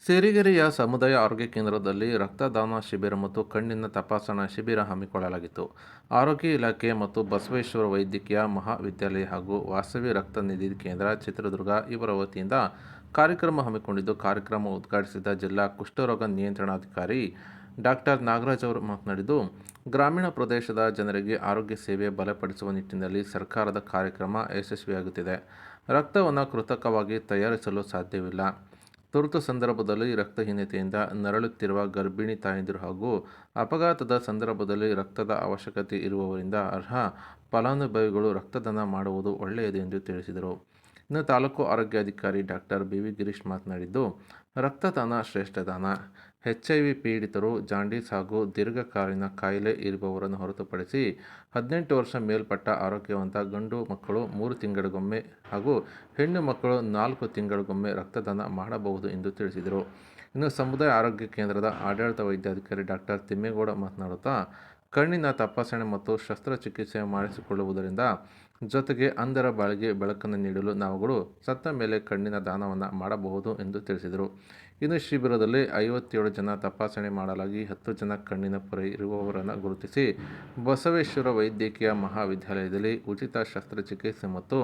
ಸಿರಿಗೆರೆಯ ಸಮುದಾಯ ಆರೋಗ್ಯ ಕೇಂದ್ರದಲ್ಲಿ ರಕ್ತದಾನ ಶಿಬಿರ ಮತ್ತು ಕಣ್ಣಿನ ತಪಾಸಣಾ ಶಿಬಿರ ಹಮ್ಮಿಕೊಳ್ಳಲಾಗಿತ್ತು. ಆರೋಗ್ಯ ಇಲಾಖೆ ಮತ್ತು ಬಸವೇಶ್ವರ ವೈದ್ಯಕೀಯ ಮಹಾವಿದ್ಯಾಲಯ ಹಾಗೂ ವಾಸವಿ ರಕ್ತ ನಿಧಿ ಕೇಂದ್ರ ಚಿತ್ರದುರ್ಗ ಇವರ ವತಿಯಿಂದ ಕಾರ್ಯಕ್ರಮ ಹಮ್ಮಿಕೊಂಡಿದ್ದು, ಕಾರ್ಯಕ್ರಮ ಉದ್ಘಾಟಿಸಿದ ಜಿಲ್ಲಾ ಕುಷ್ಠರೋಗ ನಿಯಂತ್ರಣಾಧಿಕಾರಿ ಡಾಕ್ಟರ್ ನಾಗರಾಜ್ ಅವರು ಮಾತನಾಡಿದ್ದು, ಗ್ರಾಮೀಣ ಪ್ರದೇಶದ ಜನರಿಗೆ ಆರೋಗ್ಯ ಸೇವೆ ಬಲಪಡಿಸುವ ನಿಟ್ಟಿನಲ್ಲಿ ಸರ್ಕಾರದ ಕಾರ್ಯಕ್ರಮ ಯಶಸ್ವಿಯಾಗುತ್ತಿದೆ. ರಕ್ತವನ್ನು ಕೃತಕವಾಗಿ ತಯಾರಿಸಲು ಸಾಧ್ಯವಿಲ್ಲ. ತುರ್ತು ಸಂದರ್ಭದಲ್ಲಿ ರಕ್ತಹೀನತೆಯಿಂದ ನರಳುತ್ತಿರುವ ಗರ್ಭಿಣಿ ತಾಯಂದಿರು ಹಾಗೂ ಅಪಘಾತದ ಸಂದರ್ಭದಲ್ಲಿ ರಕ್ತದ ಅವಶ್ಯಕತೆ ಇರುವವರಿಂದ ಅರ್ಹ ಫಲಾನುಭವಿಗಳು ರಕ್ತದಾನ ಮಾಡುವುದು ಒಳ್ಳೆಯದು ಎಂದು ತಿಳಿಸಿದರು. ಇನ್ನು ತಾಲೂಕು ಆರೋಗ್ಯಾಧಿಕಾರಿ ಡಾಕ್ಟರ್ ಬಿ ವಿ ಗಿರೀಶ್ ಮಾತನಾಡಿದ್ದು, ರಕ್ತದಾನ ಶ್ರೇಷ್ಠ ದಾನ. HIV ಪೀಡಿತರು, ಜಾಂಡೀಸ್ ಹಾಗೂ ದೀರ್ಘಕಾಲೀನ ಕಾಯಿಲೆ ಇರುವವರನ್ನು ಹೊರತುಪಡಿಸಿ 18 ವರ್ಷ ಮೇಲ್ಪಟ್ಟ ಆರೋಗ್ಯವಂತ ಗಂಡು ಮಕ್ಕಳು 3 ತಿಂಗಳಿಗೊಮ್ಮೆ ಹಾಗೂ ಹೆಣ್ಣು ಮಕ್ಕಳು 4 ತಿಂಗಳಿಗೊಮ್ಮೆ ರಕ್ತದಾನ ಮಾಡಬಹುದು ಎಂದು ತಿಳಿಸಿದರು. ಇನ್ನು ಸಮುದಾಯ ಆರೋಗ್ಯ ಕೇಂದ್ರದ ಆಡಳಿತ ವೈದ್ಯಾಧಿಕಾರಿ ಡಾಕ್ಟರ್ ತಿಮ್ಮೇಗೌಡ ಮಾತನಾಡುತ್ತಾ, ಕಣ್ಣಿನ ತಪಾಸಣೆ ಮತ್ತು ಶಸ್ತ್ರಚಿಕಿತ್ಸೆ ಮಾಡಿಸಿಕೊಳ್ಳುವುದರಿಂದ ಜೊತೆಗೆ ಅಂಧರ ಬಾಳಿಗೆ ಬೆಳಕನ್ನು ನೀಡಲು ನಾವುಗಳು ಸತ್ತ ಮೇಲೆ ಕಣ್ಣಿನ ದಾನವನ್ನು ಮಾಡಬಹುದು ಎಂದು ತಿಳಿಸಿದರು. ಇನ್ನು ಶಿಬಿರದಲ್ಲಿ 57 ಜನ ತಪಾಸಣೆ ಮಾಡಲಾಗಿ 10 ಜನ ಕಣ್ಣಿನ ಪೊರೆ ಇರುವವರನ್ನು ಗುರುತಿಸಿ ಬಸವೇಶ್ವರ ವೈದ್ಯಕೀಯ ಮಹಾವಿದ್ಯಾಲಯದಲ್ಲಿ ಉಚಿತ ಶಸ್ತ್ರಚಿಕಿತ್ಸೆ ಮತ್ತು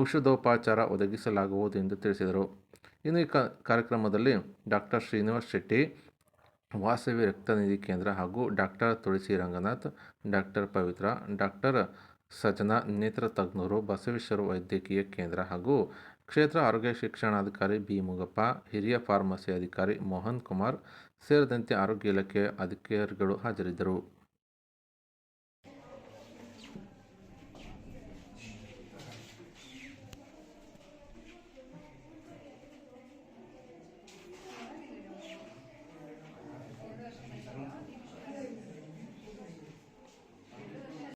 ಔಷಧೋಪಚಾರ ಒದಗಿಸಲಾಗುವುದು ಎಂದು ತಿಳಿಸಿದರು. ಇನ್ನು ಈ ಕಾರ್ಯಕ್ರಮದಲ್ಲಿ ಡಾಕ್ಟರ್ ಶ್ರೀನಿವಾಸ್ ಶೆಟ್ಟಿ, ವಾಸವಿ ರಕ್ತನಿಧಿ ಕೇಂದ್ರ ಹಾಗೂ ಡಾಕ್ಟರ್ ತುಳಸಿ ರಂಗನಾಥ್, ಡಾಕ್ಟರ್ ಪವಿತ್ರ, ಡಾಕ್ಟರ್ ಸಜನಾ ನೇತ್ರ ತಜ್ಞರು, ಬಸವೇಶ್ವರ ವೈದ್ಯಕೀಯ ಕೇಂದ್ರ ಹಾಗೂ ಕ್ಷೇತ್ರ ಆರೋಗ್ಯ ಶಿಕ್ಷಣಾಧಿಕಾರಿ ಬಿ ಮುಗಪ್ಪ, ಹಿರಿಯ ಫಾರ್ಮಸಿ ಅಧಿಕಾರಿ ಮೋಹನ್ ಕುಮಾರ್ ಸೇರಿದಂತೆ ಆರೋಗ್ಯ ಇಲಾಖೆಯ ಅಧಿಕಾರಿಗಳು ಹಾಜರಿದ್ದರು.